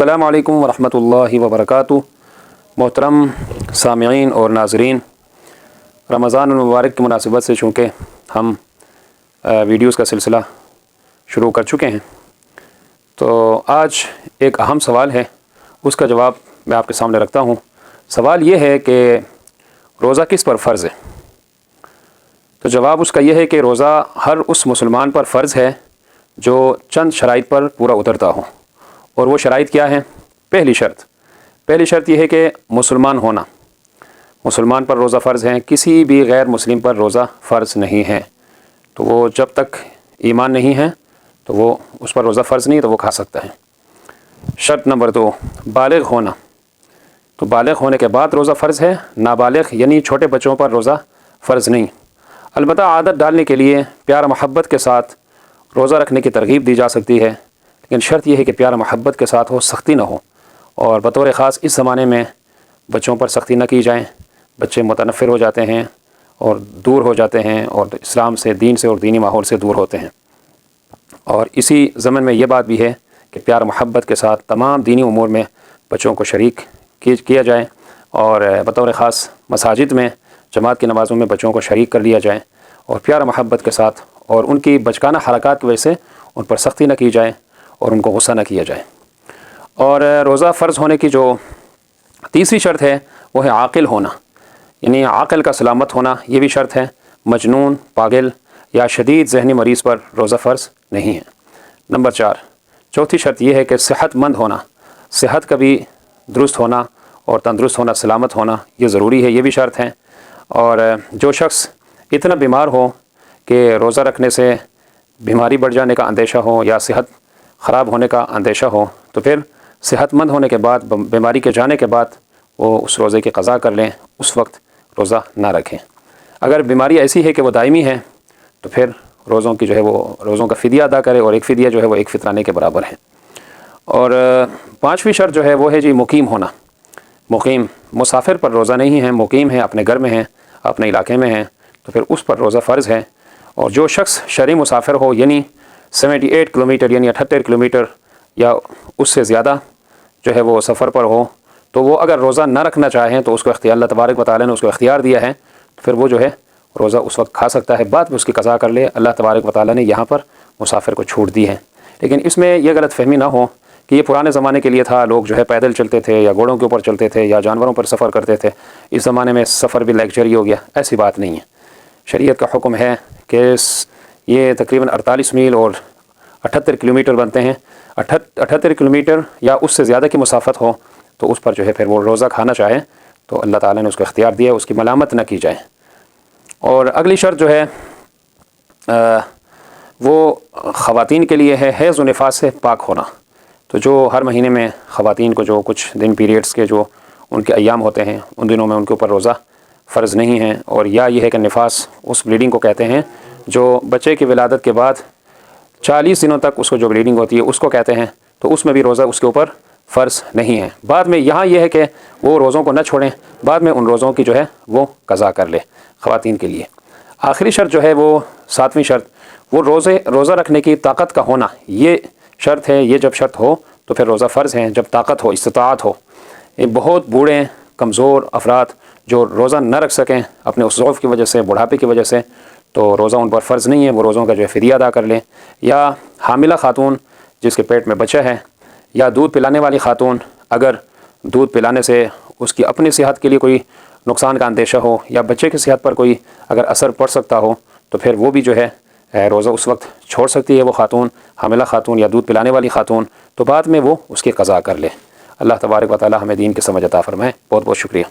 السلام علیکم ورحمۃ اللہ وبرکاتہ۔ محترم سامعین اور ناظرین، رمضان المبارک کی مناسبت سے چونکہ ہم ویڈیوز کا سلسلہ شروع کر چکے ہیں، تو آج ایک اہم سوال ہے، اس کا جواب میں آپ کے سامنے رکھتا ہوں۔ سوال یہ ہے کہ روزہ کس پر فرض ہے؟ تو جواب اس کا یہ ہے کہ روزہ ہر اس مسلمان پر فرض ہے جو چند شرائط پر پورا اترتا ہو، اور وہ شرائط کیا ہیں؟ پہلی شرط یہ ہے کہ مسلمان ہونا۔ مسلمان پر روزہ فرض ہے، کسی بھی غیر مسلم پر روزہ فرض نہیں ہے۔ تو وہ جب تک ایمان نہیں ہے تو وہ اس پر روزہ فرض نہیں، تو وہ کھا سکتا ہے۔ شرط نمبر 2، بالغ ہونا۔ تو بالغ ہونے کے بعد روزہ فرض ہے، نابالغ یعنی چھوٹے بچوں پر روزہ فرض نہیں۔ البتہ عادت ڈالنے کے لیے پیار محبت کے ساتھ روزہ رکھنے کی ترغیب دی جا سکتی ہے، لیکن شرط یہ ہے کہ پیار محبت کے ساتھ ہو، سختی نہ ہو۔ اور بطور خاص اس زمانے میں بچوں پر سختی نہ کی جائیں، بچے متنفر ہو جاتے ہیں اور دور ہو جاتے ہیں، اور اسلام سے، دین سے اور دینی ماحول سے دور ہوتے ہیں۔ اور اسی ضمن میں یہ بات بھی ہے کہ پیار محبت کے ساتھ تمام دینی امور میں بچوں کو شریک کیا جائے، اور بطور خاص مساجد میں جماعت کی نمازوں میں بچوں کو شریک کر لیا جائے، اور پیار محبت کے ساتھ اور ان کی بچکانہ حرکات کی وجہ سے ان پر سختی نہ کی جائے اور ان کو غصہ نہ کیا جائے۔ اور روزہ فرض ہونے کی جو تیسری شرط ہے وہ ہے عاقل ہونا، یعنی عقل کا سلامت ہونا، یہ بھی شرط ہے۔ مجنون، پاگل یا شدید ذہنی مریض پر روزہ فرض نہیں ہے۔ نمبر 4، چوتھی شرط یہ ہے کہ صحت مند ہونا۔ صحت کا بھی درست ہونا اور تندرست ہونا، سلامت ہونا، یہ ضروری ہے، یہ بھی شرط ہے۔ اور جو شخص اتنا بیمار ہو کہ روزہ رکھنے سے بیماری بڑھ جانے کا اندیشہ ہو یا صحت خراب ہونے کا اندیشہ ہو، تو پھر صحت مند ہونے کے بعد، بیماری کے جانے کے بعد وہ اس روزے کی قضا کر لیں، اس وقت روزہ نہ رکھیں۔ اگر بیماری ایسی ہے کہ وہ دائمی ہے تو پھر روزوں کی جو ہے وہ روزوں کا فدیہ ادا کرے، اور ایک فدیہ جو ہے وہ ایک فطرانے کے برابر ہے۔ اور پانچویں شرط جو ہے وہ ہے مقیم ہونا۔ مقیم، مسافر پر روزہ نہیں ہے، مقیم ہے، اپنے گھر میں ہیں، اپنے علاقے میں ہیں، تو پھر اس پر روزہ فرض ہے۔ اور جو شخص شرعی مسافر ہو، یعنی 78 کلومیٹر یعنی 78 کلومیٹر یا اس سے زیادہ جو ہے وہ سفر پر ہو، تو وہ اگر روزہ نہ رکھنا چاہیں تو اس کو اختیار، اللہ تبارک و تعالیٰ نے اس کو اختیار دیا ہے، تو پھر وہ جو ہے روزہ اس وقت کھا سکتا ہے، بعد میں اس کی قضا کر لے۔ اللہ تبارک و تعالیٰ نے یہاں پر مسافر کو چھوٹ دی ہے۔ لیکن اس میں یہ غلط فہمی نہ ہو کہ یہ پرانے زمانے کے لیے تھا، لوگ جو ہے پیدل چلتے تھے یا گھوڑوں کے اوپر چلتے تھے یا جانوروں پر سفر کرتے تھے، اس زمانے میں سفر بھی لیکچری ہو گیا، ایسی بات نہیں ہے۔ شریعت کا حکم ہے کہ یہ تقریباً 48 میل اور 78 کلومیٹر بنتے ہیں۔ 78 کلومیٹر یا اس سے زیادہ کی مسافت ہو تو اس پر جو ہے پھر وہ روزہ کھانا چاہے تو اللہ تعالیٰ نے اس کو اختیار دیا، اس کی ملامت نہ کی جائے۔ اور اگلی شرط جو ہے وہ خواتین کے لیے ہے، حیض و نفاس سے پاک ہونا۔ تو جو ہر مہینے میں خواتین کو جو کچھ دن پیریڈز کے جو ان کے ایام ہوتے ہیں، ان دنوں میں ان کے اوپر روزہ فرض نہیں ہے۔ اور یا یہ ہے کہ نفاس اس بلیڈنگ کو کہتے ہیں جو بچے کی ولادت کے بعد 40 دنوں تک اس کو جو بلیڈنگ ہوتی ہے اس کو کہتے ہیں، تو اس میں بھی روزہ اس کے اوپر فرض نہیں ہے۔ بعد میں یہاں یہ ہے کہ وہ روزوں کو نہ چھوڑیں، بعد میں ان روزوں کی جو ہے وہ قضا کر لے خواتین کے لیے۔ آخری شرط جو ہے وہ 7ویں شرط، وہ روزہ رکھنے کی طاقت کا ہونا، یہ شرط ہے۔ یہ جب شرط ہو تو پھر روزہ فرض ہے، جب طاقت ہو، استطاعت ہو۔ بہت بوڑھے کمزور افراد جو روزہ نہ رکھ سکیں اپنے اس ضعف کی وجہ سے، بڑھاپے کی وجہ سے، تو روزہ ان پر فرض نہیں ہے، وہ روزوں کا جو ہے فدیہ ادا کر لیں۔ یا حاملہ خاتون جس کے پیٹ میں بچہ ہے، یا دودھ پلانے والی خاتون، اگر دودھ پلانے سے اس کی اپنی صحت کے لیے کوئی نقصان کا اندیشہ ہو یا بچے کی صحت پر کوئی اگر اثر پڑ سکتا ہو، تو پھر وہ بھی جو ہے روزہ اس وقت چھوڑ سکتی ہے، وہ خاتون، حاملہ خاتون یا دودھ پلانے والی خاتون، تو بعد میں وہ اس کی قضا کر لے۔ اللہ تبارک و تعالی ہمیں دین کی سمجھ عطا فرمائے۔ بہت بہت شکریہ۔